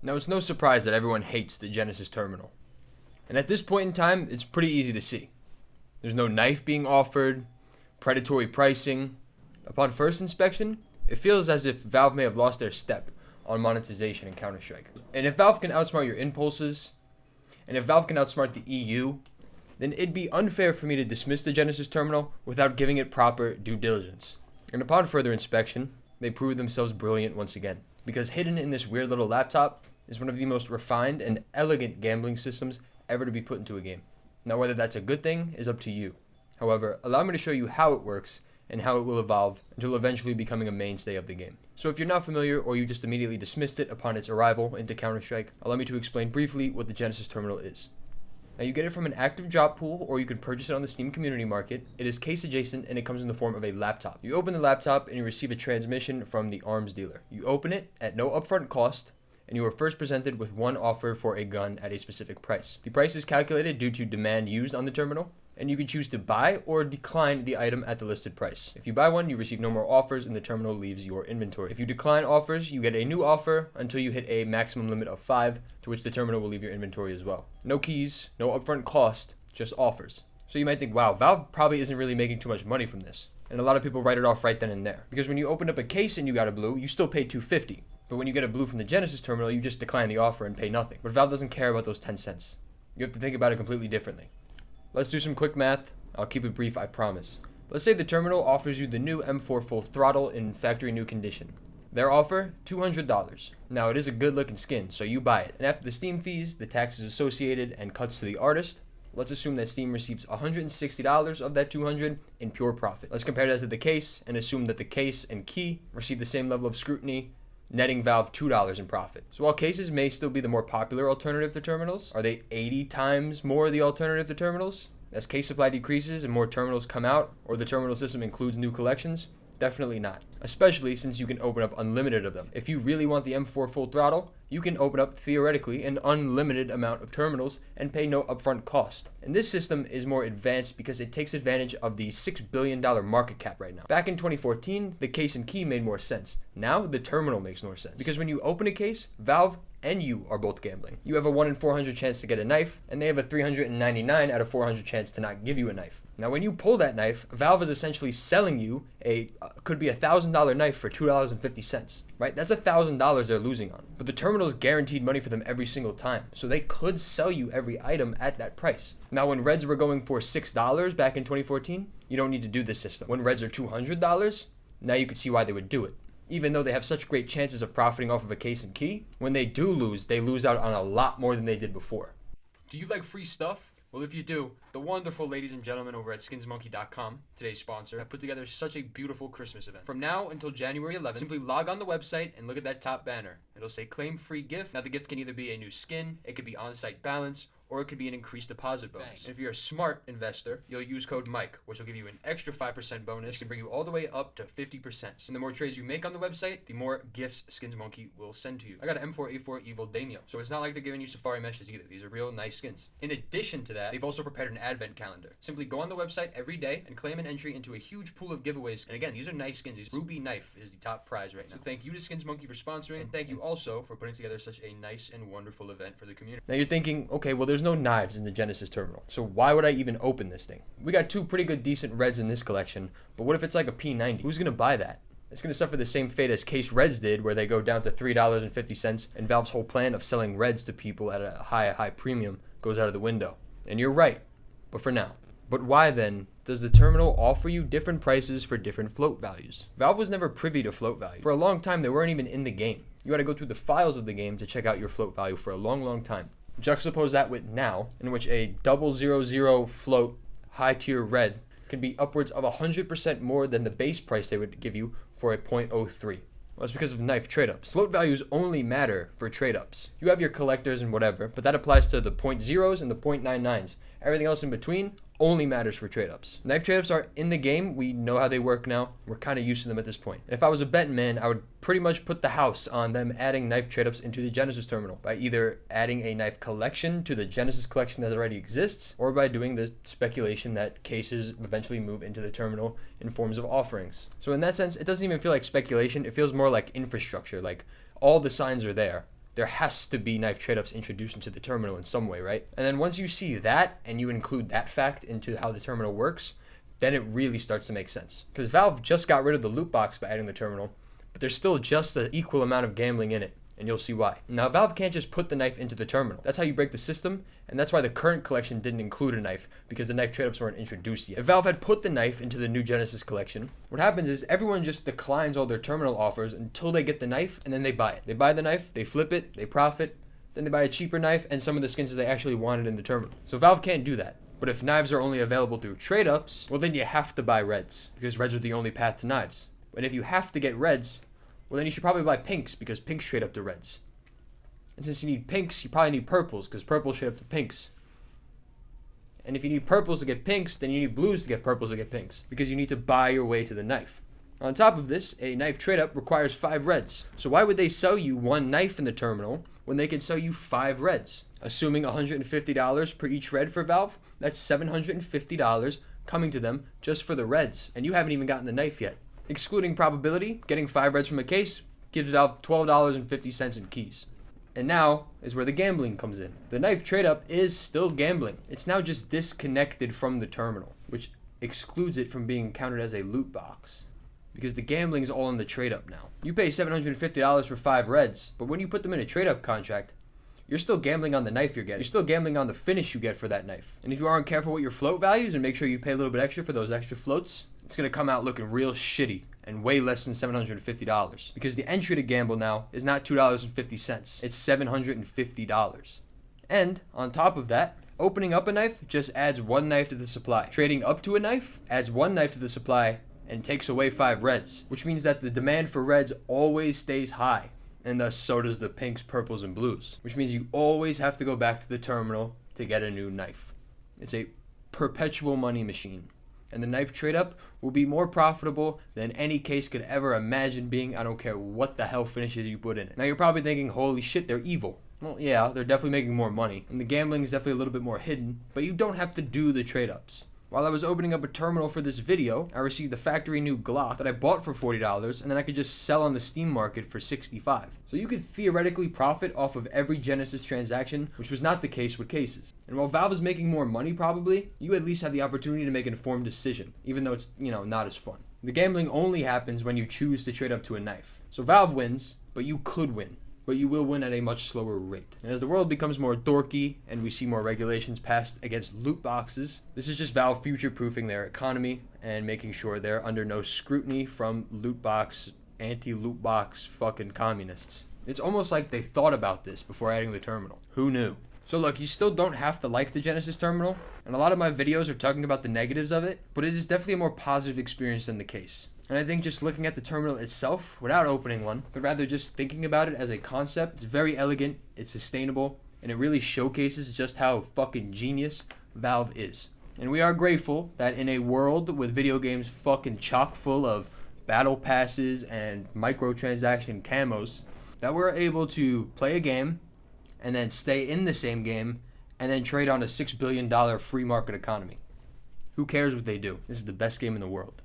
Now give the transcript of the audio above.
Now, it's no surprise that everyone hates the Genesis terminal. And at this point in time, it's pretty easy to see. There's no knife being offered, predatory pricing. Upon first inspection, it feels as if Valve may have lost their step on monetization in Counter-Strike. And if Valve can outsmart your impulses, and if Valve can outsmart the EU, then it'd be unfair for me to dismiss the Genesis terminal without giving it proper due diligence. And upon further inspection, they proved themselves brilliant once again, because hidden in this weird little laptop is one of the most refined and elegant gambling systems ever to be put into a game. Now, whether that's a good thing is up to you. However, allow me to show you how it works and how it will evolve until eventually becoming a mainstay of the game. So if you're not familiar or you just immediately dismissed it upon its arrival into Counter-Strike, allow me to explain briefly what the Genesis terminal is. Now, you get it from an active drop pool, or you can purchase it on the Steam community market. It is case adjacent and it comes in the form of a laptop. You open the laptop and you receive a transmission from the arms dealer. You open it at no upfront cost, and you are first presented with one offer for a gun at a specific price. The price is calculated due to demand used on the terminal, and you can choose to buy or decline the item at the listed price. If you buy one, you receive no more offers and the terminal leaves your inventory. If you decline offers, you get a new offer until you hit a maximum limit of 5, to which the terminal will leave your inventory as well. No keys, no upfront cost, just offers. So you might think, wow, Valve probably isn't really making too much money from this. And a lot of people write it off right then and there. Because when you opened up a case and you got a blue, you still paid $250. But when you get a blue from the Genesis terminal, you just decline the offer and pay nothing. But Valve doesn't care about those 10 cents. You have to think about it completely differently. Let's do some quick math. I'll keep it brief, I promise. Let's say the terminal offers you the new M4 full throttle in factory new condition. Their offer, $200. Now, it is a good looking skin, so you buy it. And after the Steam fees, the taxes associated, and cuts to the artist, let's assume that Steam receives $160 of that $200 in pure profit. Let's compare that to the case and assume that the case and key receive the same level of scrutiny, netting Valve $2 in profit. So while cases may still be the more popular alternative to terminals, are they 80 times more the alternative to terminals? As case supply decreases and more terminals come out, or the terminal system includes new collections? Definitely not. Especially since you can open up unlimited of them. If you really want the M4 full throttle, you can open up, theoretically, an unlimited amount of terminals and pay no upfront cost. And this system is more advanced because it takes advantage of the $6 billion market cap right now. Back in 2014, the case and key made more sense. Now, the terminal makes more sense. Because when you open a case, Valve and you are both gambling. You have a 1 in 400 chance to get a knife, and they have a 399 out of 400 chance to not give you a knife. Now, when you pull that knife, Valve is essentially selling you could be $1,000 knife for $2.50, right? That's $1,000 they're losing on. But the terminal is guaranteed money for them every single time, so they could sell you every item at that price. Now, when Reds were going for $6 back in 2014, you don't need to do this system. When Reds are $200, now you can see why they would do it. Even though they have such great chances of profiting off of a case and key, when they do lose, they lose out on a lot more than they did before. Do you like free stuff? Well, if you do, the wonderful ladies and gentlemen over at SkinsMonkey.com, today's sponsor, have put together such a beautiful Christmas event. From now until January 11th, simply log on the website and look at that top banner. It'll say claim free gift. Now, the gift can either be a new skin, it could be on-site balance, or it could be an increased deposit bonus. And if you're a smart investor, you'll use code Mike, which will give you an extra 5% bonus. It can bring you all the way up to 50%. And the more trades you make on the website, the more gifts SkinsMonkey will send to you. I got an M4A4 Evil Daimyo, so it's not like they're giving you Safari meshes either. These are real nice skins. In addition to that, they've also prepared an advent calendar. Simply go on the website every day and claim an entry into a huge pool of giveaways. And again, these are nice skins. This Ruby knife is the top prize right now. So thank you to SkinsMonkey for sponsoring, and thank you also for putting together such a nice and wonderful event for the community. Now you're thinking, okay, well, there's no knives in the Genesis terminal, so why would I even open this thing? We got two pretty good decent Reds in this collection, but what if it's like a P90? Who's gonna buy that? It's gonna suffer the same fate as Case Reds did, where they go down to $3.50, and Valve's whole plan of selling Reds to people at a high premium goes out of the window. And you're right, but for now. But why then does the terminal offer you different prices for different float values? Valve was never privy to float value. For a long time, they weren't even in the game. You had to go through the files of the game to check out your float value for a long time. Juxtapose that with now, in which a 000 float high tier Red can be upwards of 100% more than the base price they would give you for a .03. Well, that's because of knife trade-ups. Float values only matter for trade-ups. You have your collectors and whatever, but that applies to the .0s and the .99s. Everything else in between only matters for trade-ups. Knife trade-ups are in the game. We know how they work now. We're kind of used to them at this point. And if I was a betting man, I would pretty much put the house on them adding knife trade-ups into the Genesis terminal by either adding a knife collection to the Genesis collection that already exists, or by doing the speculation that cases eventually move into the terminal in forms of offerings. So in that sense, it doesn't even feel like speculation. It feels more like infrastructure. Like all the signs are there. there has to be knife trade-ups introduced into the terminal in some way, right? And then once you see that and you include that fact into how the terminal works, then it really starts to make sense. Because Valve just got rid of the loot box by adding the terminal, but there's still just an equal amount of gambling in it, and you'll see why. Now, Valve can't just put the knife into the terminal. That's how you break the system, and that's why the current collection didn't include a knife, because the knife trade-ups weren't introduced yet. If Valve had put the knife into the new Genesis collection, what happens is everyone just declines all their terminal offers until they get the knife, and then they buy it. They buy the knife, they flip it, they profit, then they buy a cheaper knife, and some of the skins that they actually wanted in the terminal. So Valve can't do that. But if knives are only available through trade-ups, well then you have to buy reds, because reds are the only path to knives. And if you have to get reds, well then you should probably buy pinks, because pinks trade up to reds. And since you need pinks, you probably need purples, because purples trade up to pinks. And if you need purples to get pinks, then you need blues to get purples to get pinks, because you need to buy your way to the knife. On top of this, a knife trade-up requires 5 reds. So why would they sell you 1 knife in the terminal when they could sell you 5 reds? Assuming $150 per each red for Valve, that's $750 coming to them just for the reds, and you haven't even gotten the knife yet. Excluding probability, getting 5 reds from a case gives Valve $12.50 in keys. And now is where the gambling comes in. The knife trade-up is still gambling. It's now just disconnected from the terminal, which excludes it from being counted as a loot box. Because the gambling is all in the trade-up now. You pay $750 for 5 reds, but when you put them in a trade-up contract, you're still gambling on the knife you're getting. You're still gambling on the finish you get for that knife. And if you aren't careful with your float values and make sure you pay a little bit extra for those extra floats, it's going to come out looking real shitty and way less than $750. Because the entry to gamble now is not $2.50. It's $750. And on top of that, opening up a knife just adds 1 knife to the supply. Trading up to a knife adds 1 knife to the supply and takes away 5 reds, which means that the demand for reds always stays high. And thus so does the pinks, purples, and blues, which means you always have to go back to the terminal to get a new knife. It's a perpetual money machine, and the knife trade-up will be more profitable than any case could ever imagine being. I don't care what the hell finishes you put in it. Now you're probably thinking, holy shit, they're evil. Well, yeah, they're definitely making more money, and the gambling is definitely a little bit more hidden, but you don't have to do the trade-ups. While I was opening up a terminal for this video, I received a factory new Glock that I bought for $40, and then I could just sell on the Steam market for $65. So you could theoretically profit off of every Genesis transaction, which was not the case with cases. And while Valve is making more money probably, you at least have the opportunity to make an informed decision, even though it's, not as fun. The gambling only happens when you choose to trade up to a knife. So Valve wins, but you could win. But you will win at a much slower rate. And as the world becomes more dorky and we see more regulations passed against loot boxes, this is just Valve future-proofing their economy and making sure they're under no scrutiny from loot box, anti-loot box fucking communists. It's almost like they thought about this before adding the terminal. Who knew? So look, you still don't have to like the Genesis terminal, and a lot of my videos are talking about the negatives of it, but it is definitely a more positive experience than the case. And I think just looking at the terminal itself, without opening one, but rather just thinking about it as a concept, it's very elegant, it's sustainable, and it really showcases just how fucking genius Valve is. And we are grateful that in a world with video games fucking chock full of battle passes and microtransaction camos, that we're able to play a game and then stay in the same game and then trade on a $6 billion free market economy. Who cares what they do? This is the best game in the world.